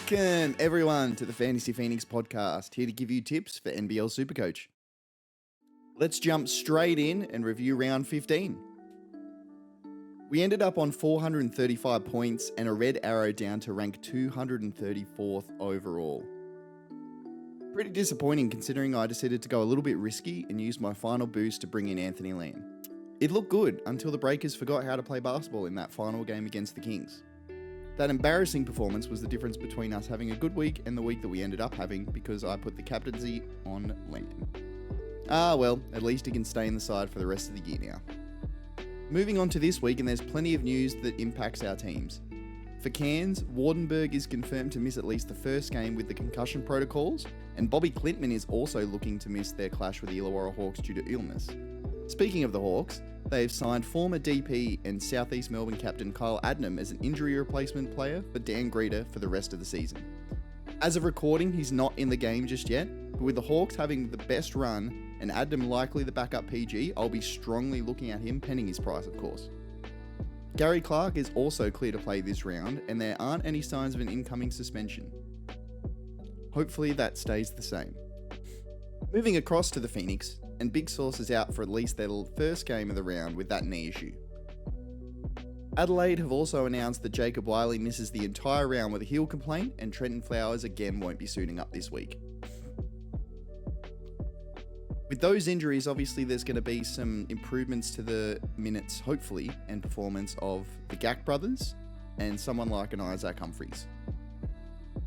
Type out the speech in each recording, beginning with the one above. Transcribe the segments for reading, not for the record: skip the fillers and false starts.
Welcome, everyone, to the Fantasy Phoenix podcast, here to give you tips for NBL SuperCoach. Let's jump straight in and review round 15. We ended up on 435 points and a red arrow down to rank 234th overall. Pretty disappointing considering I decided to go a little bit risky and use my final boost to bring in Anthony Lamb. It looked good until the Breakers forgot how to play basketball in that final game against the Kings. That embarrassing performance was the difference between us having a good week and the week that we ended up having because I put the captaincy on Lamb. Well, at least he can stay in the side for the rest of the year now. Moving on to this week, and there's plenty of news that impacts our teams. For Cairns, Wardenberg is confirmed to miss at least the first game with the concussion protocols, and Bobby Clintman is also looking to miss their clash with the Illawarra Hawks due to illness. Speaking of the Hawks, they've signed former DP and South East Melbourne captain Kyle Adnam as an injury replacement player for Dan Greeter for the rest of the season. As of recording, he's not in the game just yet, but with the Hawks having the best run and Adnam likely the backup PG, I'll be strongly looking at him, pending his price of course. Gary Clark is also clear to play this round, and there aren't any signs of an incoming suspension. Hopefully that stays the same. Moving across to the Phoenix, and Big Sauce is out for at least their first game of the round with that knee issue. Adelaide have also announced that Jacob Wiley misses the entire round with a heel complaint, and Trenton Flowers again won't be suiting up this week. With those injuries, obviously there's going to be some improvements to the minutes, hopefully, and performance of the Gack brothers and someone like an Isaac Humphries.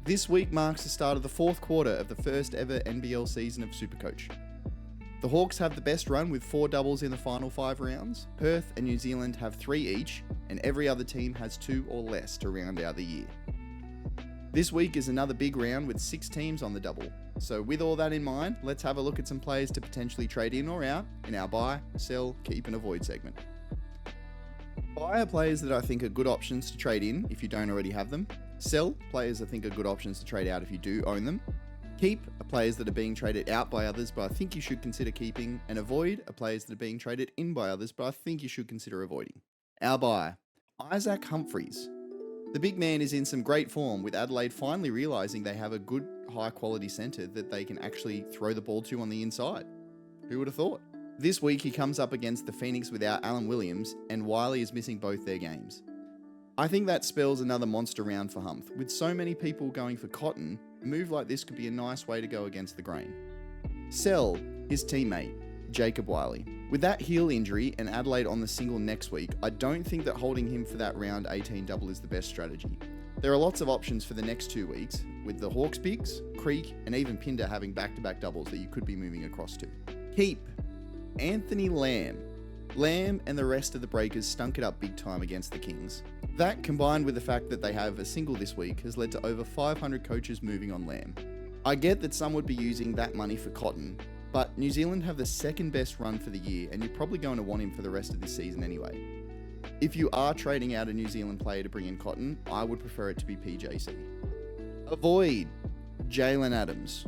This week marks the start of the fourth quarter of the first ever NBL season of SuperCoach. The Hawks have the best run with 4 doubles in the final 5 rounds. Perth and New Zealand have 3 each, and every other team has 2 or less to round out the year. This week is another big round with 6 teams on the double. So with all that in mind, let's have a look at some players to potentially trade in or out in our buy, sell, keep and avoid segment. Buy are players that I think are good options to trade in if you don't already have them. Sell, players I think are good options to trade out if you do own them. Keep are players that are being traded out by others, but I think you should consider keeping. And avoid are players that are being traded in by others, but I think you should consider avoiding. Our buy, Isaac Humphries. The big man is in some great form, with Adelaide finally realising they have a good, high-quality centre that they can actually throw the ball to on the inside. Who would have thought? This week he comes up against the Phoenix without Alan Williams, and Wiley is missing both their games. I think that spells another monster round for Humph. With so many people going for Cotton, a move like this could be a nice way to go against the grain. Sell his teammate, Jacob Wiley. With that heel injury and Adelaide on the single next week, I don't think that holding him for that round 18 double is the best strategy. There are lots of options for the next 2 weeks, with the Hawks Bigs, Creek, and even Pinder having back-to-back doubles that you could be moving across to. Keep Anthony Lamb. Lamb and the rest of the Breakers stunk it up big time against the Kings. That, combined with the fact that they have a single this week, has led to over 500 coaches moving on Lamb. I get that some would be using that money for Cotton, but New Zealand have the second best run for the year, and you're probably going to want him for the rest of this season anyway. If you are trading out a New Zealand player to bring in Cotton, I would prefer it to be PJC. Avoid Jalen Adams.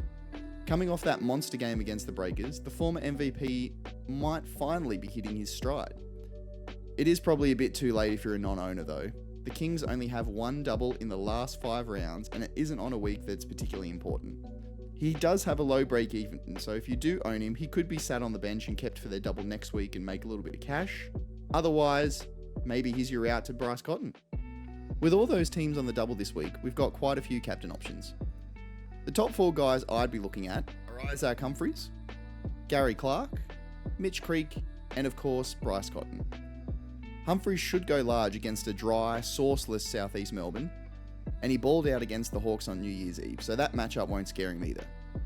Coming off that monster game against the Breakers, the former MVP might finally be hitting his stride. It is probably a bit too late if you're a non-owner though. The Kings only have 1 double in the last 5 rounds, and it isn't on a week that's particularly important. He does have a low break even, so if you do own him, he could be sat on the bench and kept for their double next week and make a little bit of cash. Otherwise, maybe he's your out to Bryce Cotton. With all those teams on the double this week, we've got quite a few captain options. The top 4 guys I'd be looking at are Isaac Humphries, Gary Clark, Mitch Creek, and of course, Bryce Cotton. Humphries should go large against a dry, sourceless South East Melbourne, and he balled out against the Hawks on New Year's Eve, so that matchup won't scare him either.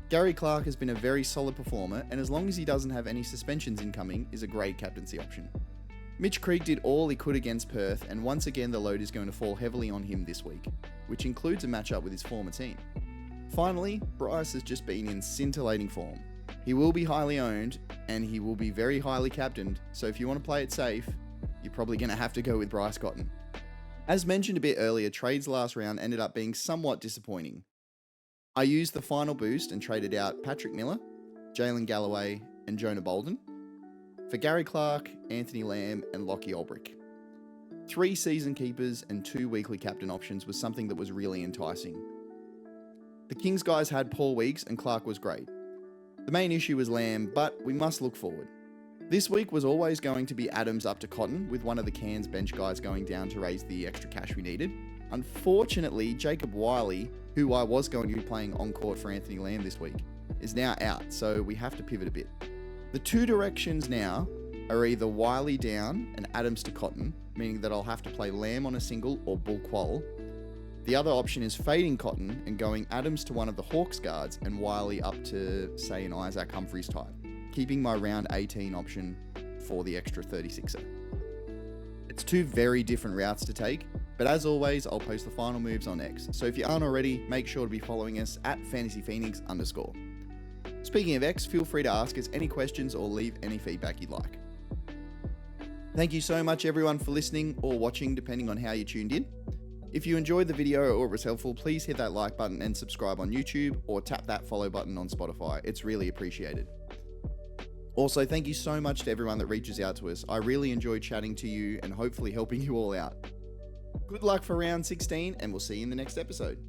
Gary Clark has been a very solid performer, and as long as he doesn't have any suspensions incoming, is a great captaincy option. Mitch Creek did all he could against Perth, and once again the load is going to fall heavily on him this week, which includes a matchup with his former team. Finally, Bryce has just been in scintillating form. He will be highly owned, and he will be very highly captained, so if you want to play it safe, you're probably going to have to go with Bryce Cotton. As mentioned a bit earlier, trades last round ended up being somewhat disappointing. I used the final boost and traded out Patrick Miller, Jalen Galloway, and Jonah Bolden for Gary Clark, Anthony Lamb, and Lockie Olbrich. 3 season keepers and 2 weekly captain options was something that was really enticing. The Kings guys had poor weeks and Clark was great. The main issue was Lamb, but we must look forward. This week was always going to be Adams up to Cotton, with one of the Cairns bench guys going down to raise the extra cash we needed. Unfortunately, Jacob Wiley, who I was going to be playing on court for Anthony Lamb this week, is now out, so we have to pivot a bit. The two directions now are either Wiley down and Adams to Cotton, meaning that I'll have to play Lamb on a single or Bull Qual. The other option is fading Cotton and going Adams to one of the Hawks guards and Wiley up to, say, an Isaac Humphries type, keeping my round 18 option for the extra 36er. It's two very different routes to take, but as always, I'll post the final moves on X, so if you aren't already, make sure to be following us at FantasyPhoenix_. Speaking of X, feel free to ask us any questions or leave any feedback you'd like. Thank you so much everyone for listening or watching, depending on how you tuned in. If you enjoyed the video or it was helpful, please hit that like button and subscribe on YouTube or tap that follow button on Spotify. It's really appreciated. Also, thank you so much to everyone that reaches out to us. I really enjoy chatting to you and hopefully helping you all out. Good luck for round 16 and we'll see you in the next episode.